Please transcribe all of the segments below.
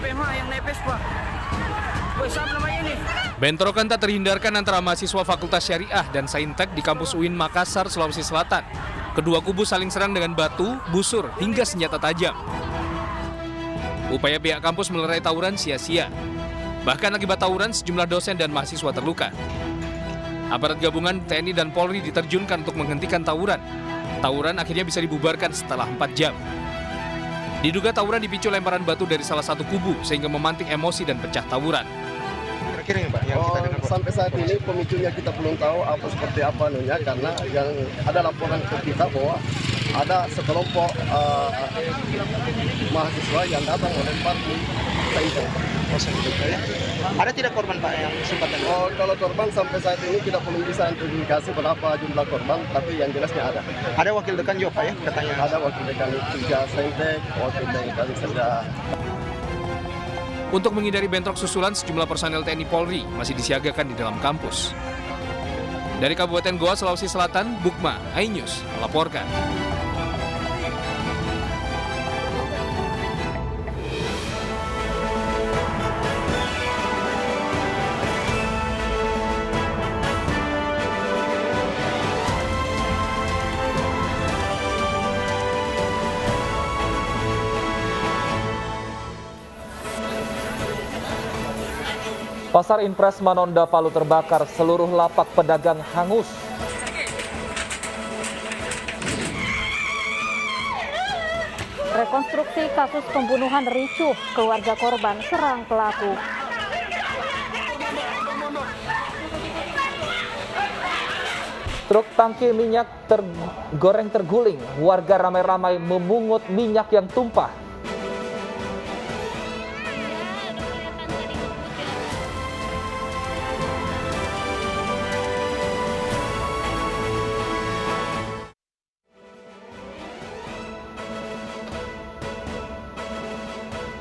PMH yang nepes pak. Siapa namanya ini? Bentrokan tak terhindarkan antara mahasiswa Fakultas Syariah dan Saintek di kampus UIN Makassar, Sulawesi Selatan. Kedua kubu saling serang dengan batu, busur, hingga senjata tajam. Upaya pihak kampus melerai tawuran sia-sia. Bahkan akibat tawuran, sejumlah dosen dan mahasiswa terluka. Aparat gabungan TNI dan Polri diterjunkan untuk menghentikan tawuran. Tawuran akhirnya bisa dibubarkan setelah 4 jam. Diduga tawuran dipicu lemparan batu dari salah satu kubu sehingga memantik emosi dan pecah tawuran. Kira-kira Pak yang kita dengar sampai saat ini pemicunya kita belum tahu apa seperti apa nunya, karena yang ada laporan ke kita bahwa ada sekelompok mahasiswa yang datang melempar di Saintek. Ada tidak korban Pak yang sempat terluka? Kalau korban sampai saat ini kita belum bisa identifikasi berapa jumlah korban, tapi yang jelasnya ada. Ada wakil dekan juga Pak ya katanya? Ada wakil dekan 3 Saintek, wakil dekan Serda. Untuk menghindari bentrok susulan, sejumlah personel TNI Polri masih disiagakan di dalam kampus. Dari Kabupaten Goa, Sulawesi Selatan, Bukma, iNews melaporkan. Pasar Impres Manonda Palu terbakar, seluruh lapak pedagang hangus. Rekonstruksi kasus pembunuhan ricuh, keluarga korban serang pelaku. Truk tangki minyak goreng terguling, warga ramai-ramai memungut minyak yang tumpah.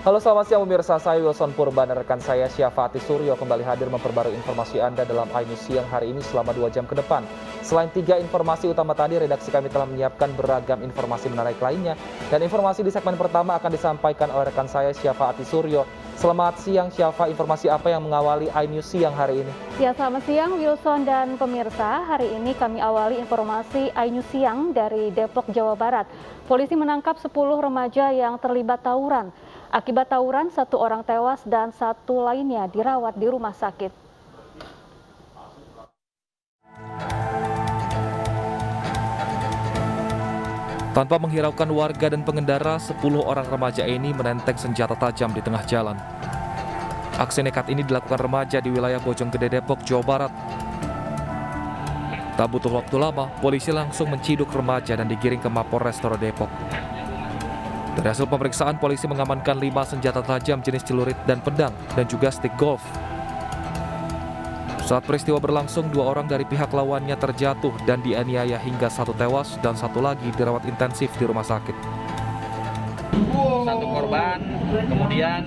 Halo selamat siang pemirsa, saya Wilson Purban dan rekan saya Syafati Suryo kembali hadir memperbarui informasi Anda dalam iNews siang hari ini selama 2 jam ke depan. Selain 3 informasi utama tadi, redaksi kami telah menyiapkan beragam informasi menarik lainnya. Dan informasi di segmen pertama akan disampaikan oleh rekan saya Syafati Suryo. Selamat siang Syafa, informasi apa yang mengawali iNews siang hari ini? Ya, selamat siang Wilson dan pemirsa. Hari ini kami awali informasi iNews siang dari Depok, Jawa Barat. Polisi menangkap 10 remaja yang terlibat tawuran. Akibat tawuran, 1 orang tewas dan 1 lainnya dirawat di rumah sakit. Tanpa menghiraukan warga dan pengendara, 10 orang remaja ini menenteng senjata tajam di tengah jalan. Aksi nekat ini dilakukan remaja di wilayah Bojonggede, Depok, Jawa Barat. Tak butuh waktu lama, polisi langsung menciduk remaja dan digiring ke Mapolres Depok. Dari hasil pemeriksaan, polisi mengamankan 5 senjata tajam jenis celurit dan pedang, dan juga stick golf. Saat peristiwa berlangsung, 2 orang dari pihak lawannya terjatuh dan dianiaya hingga 1 tewas dan 1 lagi dirawat intensif di rumah sakit. 1 korban kemudian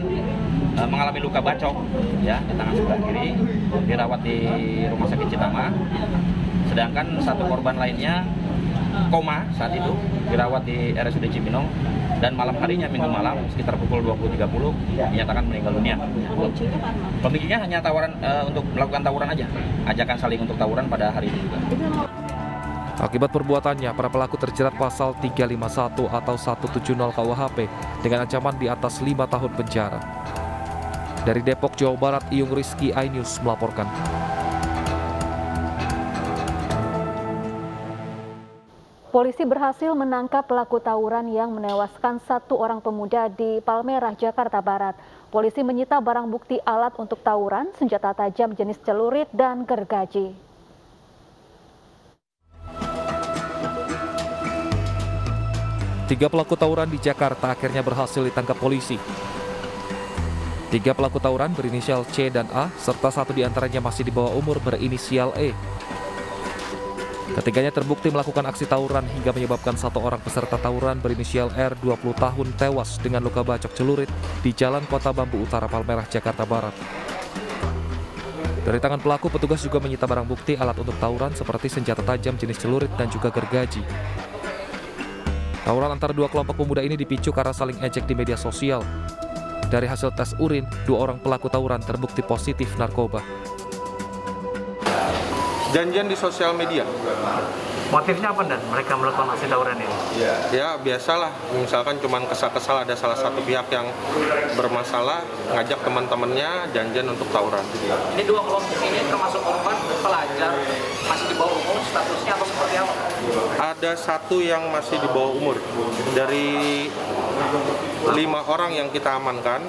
mengalami luka bacok ya di tangan sebelah kiri, dirawat di rumah sakit Citama. Sedangkan 1 korban lainnya koma saat itu, dirawat di RSUD Cibinong, dan malam harinya minggu malam sekitar pukul 20.30 dinyatakan meninggal dunia. Pemicunya hanya tawaran untuk melakukan tawuran aja, ajakan saling untuk tawuran pada hari itu juga. Akibat perbuatannya, para pelaku terjerat pasal 351 atau 170 KUHP dengan ancaman di atas 5 tahun penjara. Dari Depok, Jawa Barat, Iyung Rizky, iNews melaporkan. Polisi berhasil menangkap pelaku tawuran yang menewaskan 1 orang pemuda di Palmerah, Jakarta Barat. Polisi menyita barang bukti alat untuk tawuran, senjata tajam jenis celurit, dan gergaji. Tiga pelaku tawuran di Jakarta akhirnya berhasil ditangkap polisi. 3 pelaku tawuran berinisial C dan A, serta 1 diantaranya masih di bawah umur berinisial E. Ketiganya terbukti melakukan aksi tawuran hingga menyebabkan 1 orang peserta tawuran berinisial R 20 tahun tewas dengan luka bacok celurit di Jalan Kota Bambu Utara, Palmerah, Jakarta Barat. Dari tangan pelaku, petugas juga menyita barang bukti alat untuk tawuran seperti senjata tajam jenis celurit dan juga gergaji. Tawuran antara 2 kelompok pemuda ini dipicu karena saling ejek di media sosial. Dari hasil tes urin, 2 orang pelaku tawuran terbukti positif narkoba. Janjian di sosial media. Motifnya apa dan mereka melakukan aksi tawuran ini? Ya biasalah, misalkan cuman kesal-kesal ada salah satu pihak yang bermasalah, ngajak teman-temannya janjian untuk tawuran. Ini 2 kelompok ini termasuk korban pelajar, masih di bawah umur, statusnya atau seperti apa? Ada 1 yang masih di bawah umur. Dari 5 orang yang kita amankan.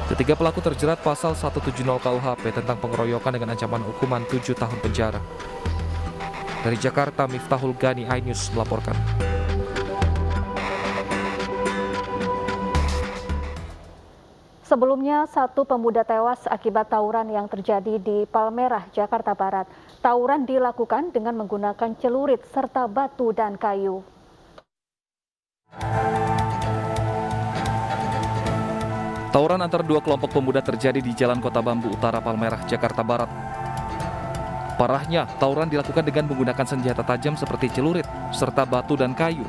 Ketiga pelaku terjerat pasal 170 KUHP tentang pengeroyokan dengan ancaman hukuman 7 tahun penjara. Dari Jakarta, Miftahul Gani, iNews melaporkan. Sebelumnya, 1 pemuda tewas akibat tawuran yang terjadi di Palmerah, Jakarta Barat. Tawuran dilakukan dengan menggunakan celurit serta batu dan kayu. Tawuran antara 2 kelompok pemuda terjadi di Jalan Kota Bambu Utara, Palmerah, Jakarta Barat. Parahnya, tawuran dilakukan dengan menggunakan senjata tajam seperti celurit, serta batu dan kayu.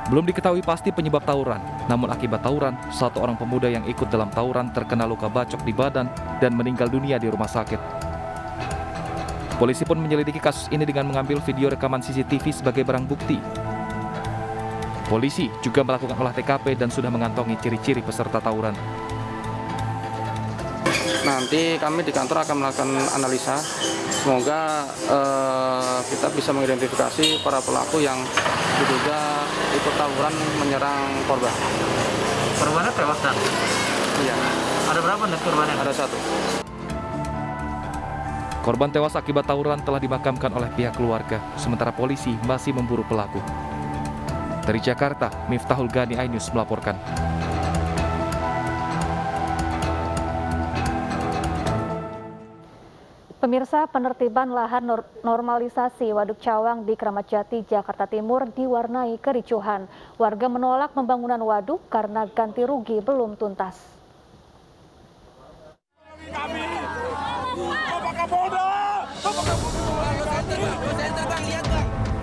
Belum diketahui pasti penyebab tawuran, namun akibat tawuran, 1 orang pemuda yang ikut dalam tawuran terkena luka bacok di badan dan meninggal dunia di rumah sakit. Polisi pun menyelidiki kasus ini dengan mengambil video rekaman CCTV sebagai barang bukti. Polisi juga melakukan olah TKP dan sudah mengantongi ciri-ciri peserta tawuran. Nanti kami di kantor akan melakukan analisa. Semoga kita bisa mengidentifikasi para pelaku yang diduga ikut tawuran menyerang korban. Korbannya tewas dan? Iya. Ada berapa nih korbannya? Ada 1. Korban tewas akibat tawuran telah dimakamkan oleh pihak keluarga, sementara polisi masih memburu pelaku. Dari Jakarta, Miftahul Gani, iNews melaporkan. Pemirsa, penertiban lahan normalisasi Waduk Cawang di Kramat Jati, Jakarta Timur diwarnai kericuhan. Warga menolak pembangunan waduk karena ganti rugi belum tuntas.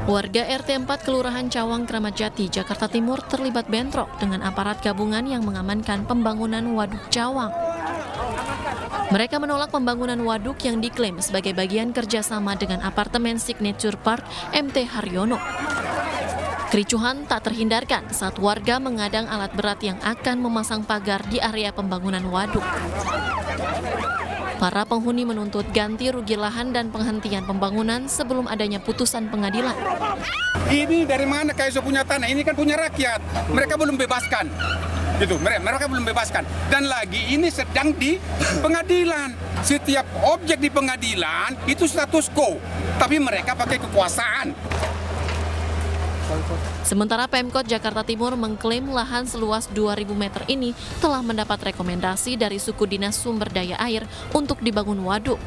Warga RT 4 Kelurahan Cawang, Kramat Jati, Jakarta Timur terlibat bentrok dengan aparat gabungan yang mengamankan pembangunan Waduk Cawang. Mereka menolak pembangunan waduk yang diklaim sebagai bagian kerjasama dengan apartemen Signature Park MT Haryono. Kericuhan tak terhindarkan saat warga mengadang alat berat yang akan memasang pagar di area pembangunan waduk. Para penghuni menuntut ganti rugi lahan dan penghentian pembangunan sebelum adanya putusan pengadilan. Ini dari mana KSO punya tanah? Ini kan punya rakyat. Mereka belum bebaskan. Gitu, mereka belum bebaskan. Dan lagi ini sedang di pengadilan. Setiap objek di pengadilan itu status quo. Tapi mereka pakai kekuasaan. Sementara Pemkot Jakarta Timur mengklaim lahan seluas 2.000 meter ini telah mendapat rekomendasi dari suku dinas sumber daya air untuk dibangun waduk.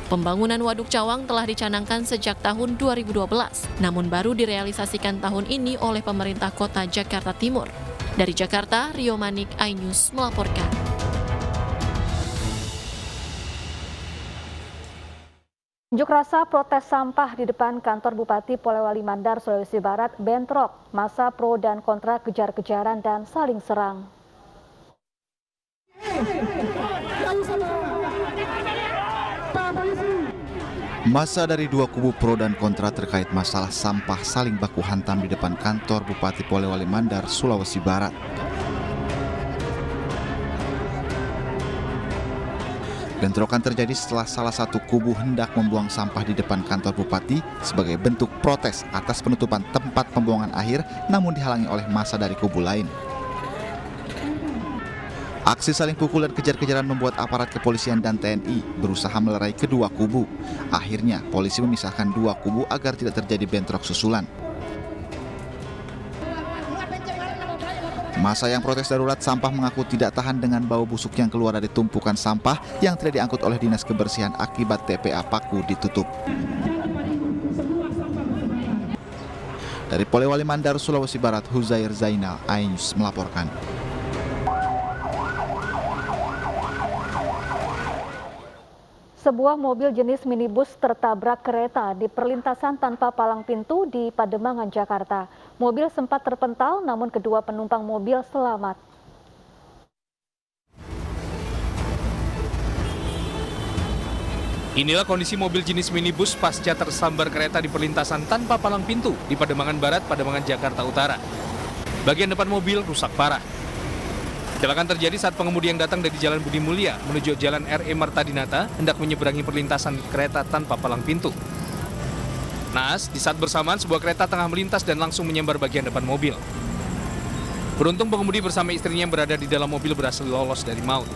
Pembangunan Waduk Cawang telah dicanangkan sejak tahun 2012, namun baru direalisasikan tahun ini oleh pemerintah kota Jakarta Timur. Dari Jakarta, Rio Manik, iNews melaporkan. Unjuk rasa protes sampah di depan kantor Bupati Polewali Mandar, Sulawesi Barat bentrok. Massa pro dan kontra kejar-kejaran dan saling serang. Massa dari 2 kubu pro dan kontra terkait masalah sampah saling baku hantam di depan kantor Bupati Polewali Mandar, Sulawesi Barat. Bentrokan terjadi setelah salah satu kubu hendak membuang sampah di depan kantor Bupati sebagai bentuk protes atas penutupan tempat pembuangan akhir, namun dihalangi oleh massa dari kubu lain. Aksi saling pukul dan kejar-kejaran membuat aparat kepolisian dan TNI berusaha melerai kedua kubu. Akhirnya, polisi memisahkan 2 kubu agar tidak terjadi bentrok susulan. Massa yang protes darurat sampah mengaku tidak tahan dengan bau busuk yang keluar dari tumpukan sampah yang tidak diangkut oleh Dinas Kebersihan akibat TPA Paku ditutup. Dari Polewali Mandar, Sulawesi Barat, Huzair Zainal, iNews melaporkan. Sebuah mobil jenis minibus tertabrak kereta di perlintasan tanpa palang pintu di Pademangan, Jakarta. Mobil sempat terpental, namun kedua penumpang mobil selamat. Inilah kondisi mobil jenis minibus pasca tersambar kereta di perlintasan tanpa palang pintu di Pademangan Barat, Pademangan, Jakarta Utara. Bagian depan mobil rusak parah. Kecelakaan terjadi saat pengemudi yang datang dari Jalan Budi Mulya menuju Jalan R.E. Marta Dinata hendak menyeberangi perlintasan kereta tanpa palang pintu. Naas, di saat bersamaan sebuah kereta tengah melintas dan langsung menyambar bagian depan mobil. Beruntung pengemudi bersama istrinya yang berada di dalam mobil berhasil lolos dari maut.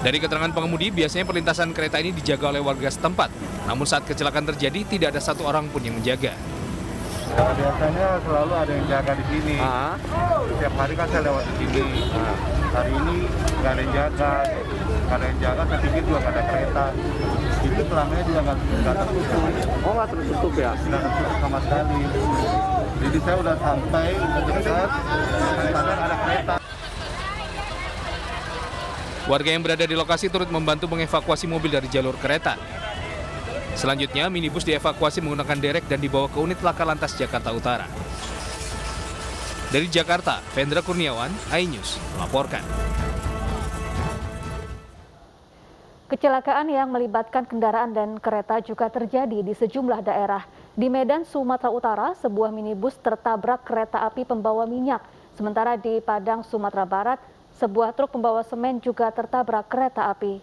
Dari keterangan pengemudi, biasanya perlintasan kereta ini dijaga oleh warga setempat. Namun saat kecelakaan terjadi, tidak ada satu orang pun yang menjaga. Biasanya selalu ada yang jaga di sini. Setiap hari kan saya lewat di sini. Hari ini nggak ada yang jaga. Saya pikir juga nggak ada kereta. Itu selamanya juga nggak tertutup. Oh, nggak tertutup ya? Nggak tertutup sama sekali. Jadi saya udah sampai dekat, kadang ada kereta. Warga yang berada di lokasi turut membantu mengevakuasi mobil dari jalur kereta. Selanjutnya, minibus dievakuasi menggunakan derek dan dibawa ke unit Laka Lantas Jakarta Utara. Dari Jakarta, Vendra Kurniawan, iNews melaporkan. Kecelakaan yang melibatkan kendaraan dan kereta juga terjadi di sejumlah daerah. Di Medan, Sumatera Utara, sebuah minibus tertabrak kereta api pembawa minyak. Sementara di Padang, Sumatera Barat, sebuah truk pembawa semen juga tertabrak kereta api.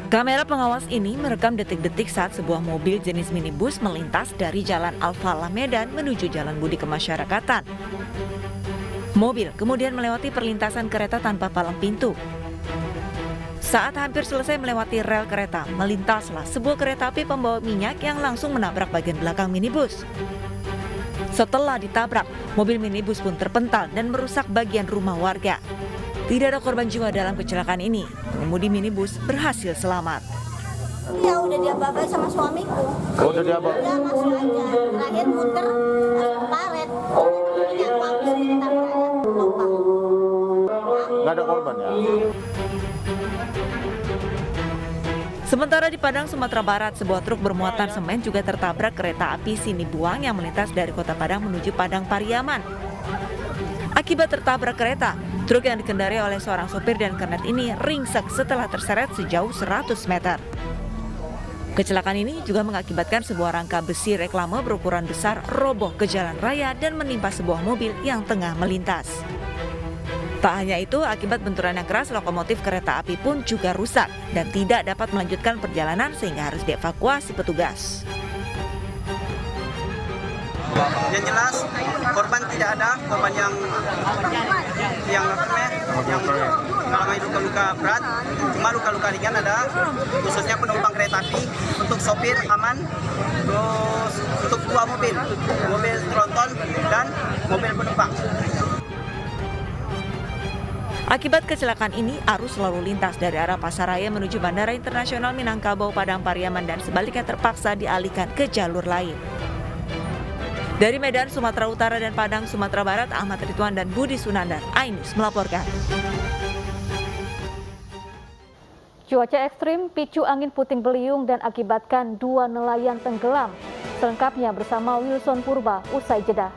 Kamera pengawas ini merekam detik-detik saat sebuah mobil jenis minibus melintas dari Jalan Al-Falah Medan menuju Jalan Budi Kemasyarakatan. Mobil kemudian melewati perlintasan kereta tanpa palang pintu. Saat hampir selesai melewati rel kereta, melintaslah sebuah kereta api pembawa minyak yang langsung menabrak bagian belakang minibus. Setelah ditabrak, mobil minibus pun terpental dan merusak bagian rumah warga. Tidak ada korban jiwa dalam kecelakaan ini. Pengemudi minibus berhasil selamat. Ya udah diabaikan sama suamiku. Oh, udah diabaikan? Udah masuk aja. Terakhir muter masuk karet. Yang habis ditabraknya lubang. Nggak ada korban ya? Sementara di Padang, Sumatera Barat, sebuah truk bermuatan semen juga tertabrak kereta api Sinibuang yang melintas dari Kota Padang menuju Padang Pariaman. Akibat tertabrak kereta, truk yang dikendarai oleh seorang sopir dan kernet ini ringsek setelah terseret sejauh 100 meter. Kecelakaan ini juga mengakibatkan sebuah rangka besi reklame berukuran besar roboh ke jalan raya dan menimpa sebuah mobil yang tengah melintas. Tak hanya itu, akibat benturan yang keras, lokomotif kereta api pun juga rusak dan tidak dapat melanjutkan perjalanan sehingga harus dievakuasi petugas. Yang jelas korban tidak ada, korban yang mengalami luka-luka berat, cuma luka-luka ringan ada, khususnya penumpang kereta api. Untuk sopir aman, terus untuk dua mobil tronton dan mobil penumpang. Akibat kecelakaan ini, arus lalu lintas dari arah Pasaraya menuju Bandara Internasional Minangkabau Padang Pariaman dan sebaliknya terpaksa dialihkan ke jalur lain. Dari Medan, Sumatera Utara dan Padang, Sumatera Barat, Ahmad Ridwan dan Budi Sunandar, iNews melaporkan. Cuaca ekstrim, picu angin puting beliung dan akibatkan 2 nelayan tenggelam. Selengkapnya bersama Wilson Purba, usai jeda.